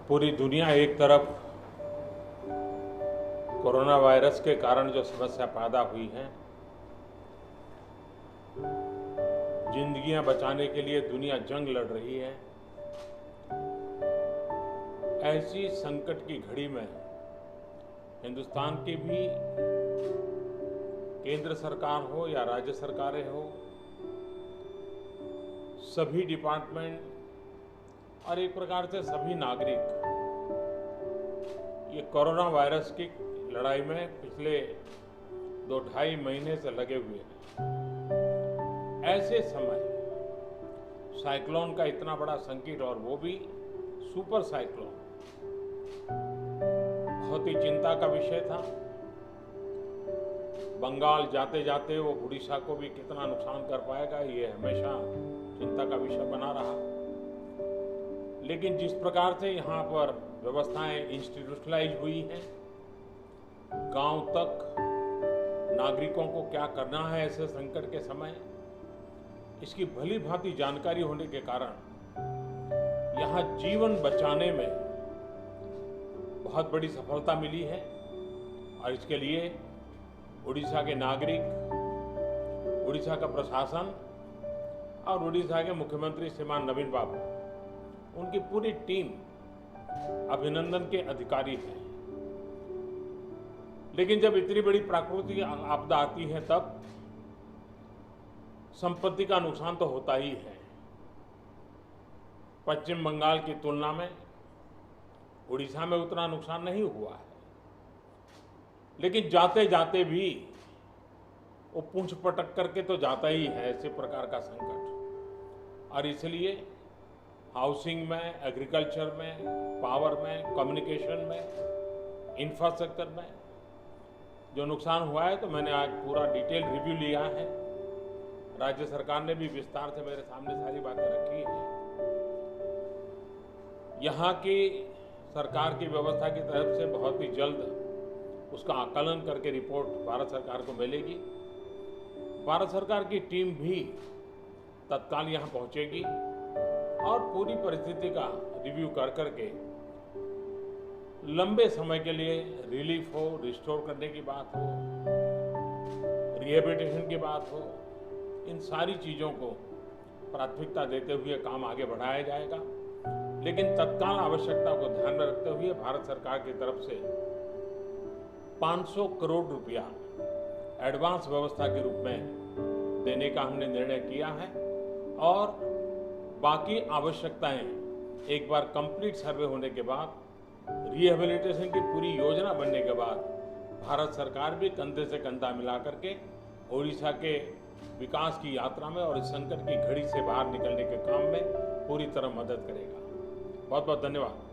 पूरी दुनिया एक तरफ कोरोना वायरस के कारण जो समस्या पैदा हुई है, जिंदगियां बचाने के लिए दुनिया जंग लड़ रही है। ऐसी संकट की घड़ी में हिंदुस्तान की भी केंद्र सरकार हो या राज्य सरकारें हो, सभी डिपार्टमेंट और एक प्रकार से सभी नागरिक ये कोरोना वायरस की लड़ाई में पिछले 2-2.5 महीने से लगे हुए हैं। ऐसे समय साइक्लोन का इतना बड़ा संकट, और वो भी सुपर साइक्लोन, बहुत ही चिंता का विषय था। बंगाल जाते जाते वो उड़ीसा को भी कितना नुकसान कर पाएगा, ये हमेशा चिंता का विषय बना रहा। लेकिन जिस प्रकार से यहाँ पर व्यवस्थाएं इंस्टीट्यूशनलाइज हुई हैं, गांव तक नागरिकों को क्या करना है ऐसे संकट के समय, इसकी भली भांति जानकारी होने के कारण यहाँ जीवन बचाने में बहुत बड़ी सफलता मिली है। और इसके लिए उड़ीसा के नागरिक, उड़ीसा का प्रशासन और उड़ीसा के मुख्यमंत्री श्रीमान नवीन बाबू, उनकी पूरी टीम अभिनंदन के अधिकारी है। लेकिन जब इतनी बड़ी प्राकृतिक आपदा आती है तब संपत्ति का नुकसान तो होता ही है। पश्चिम बंगाल की तुलना में उड़ीसा में उतना नुकसान नहीं हुआ है, लेकिन जाते जाते भी वो पूंछ पटक करके तो जाता ही है ऐसे प्रकार का संकट। और इसलिए हाउसिंग में, एग्रीकल्चर में, पावर में, कम्युनिकेशन में, इंफ्रास्ट्रक्चर में जो नुकसान हुआ है, तो मैंने आज पूरा डिटेल रिव्यू लिया है। राज्य सरकार ने भी विस्तार से मेरे सामने सारी बातें रखी हैं। यहाँ की सरकार की व्यवस्था की तरफ से बहुत ही जल्द उसका आकलन करके रिपोर्ट भारत सरकार को मिलेगी। भारत सरकार की टीम भी तत्काल यहाँ पहुँचेगी और पूरी परिस्थिति का रिव्यू कर करके लंबे समय के लिए रिलीफ हो, रिस्टोर करने की बात हो, रिहेबिलिटेशन की बात हो, इन सारी चीज़ों को प्राथमिकता देते हुए काम आगे बढ़ाया जाएगा। लेकिन तत्काल आवश्यकता को ध्यान में रखते हुए भारत सरकार की तरफ से 500 करोड़ रुपया एडवांस व्यवस्था के रूप में देने का हमने निर्णय किया है। और बाकी आवश्यकताएं एक बार कंप्लीट सर्वे होने के बाद, रिहेबिलिटेशन की पूरी योजना बनने के बाद, भारत सरकार भी कंधे से कंधा मिला करके ओडिशा के विकास की यात्रा में और इस संकट की घड़ी से बाहर निकलने के काम में पूरी तरह मदद करेगा। बहुत बहुत धन्यवाद।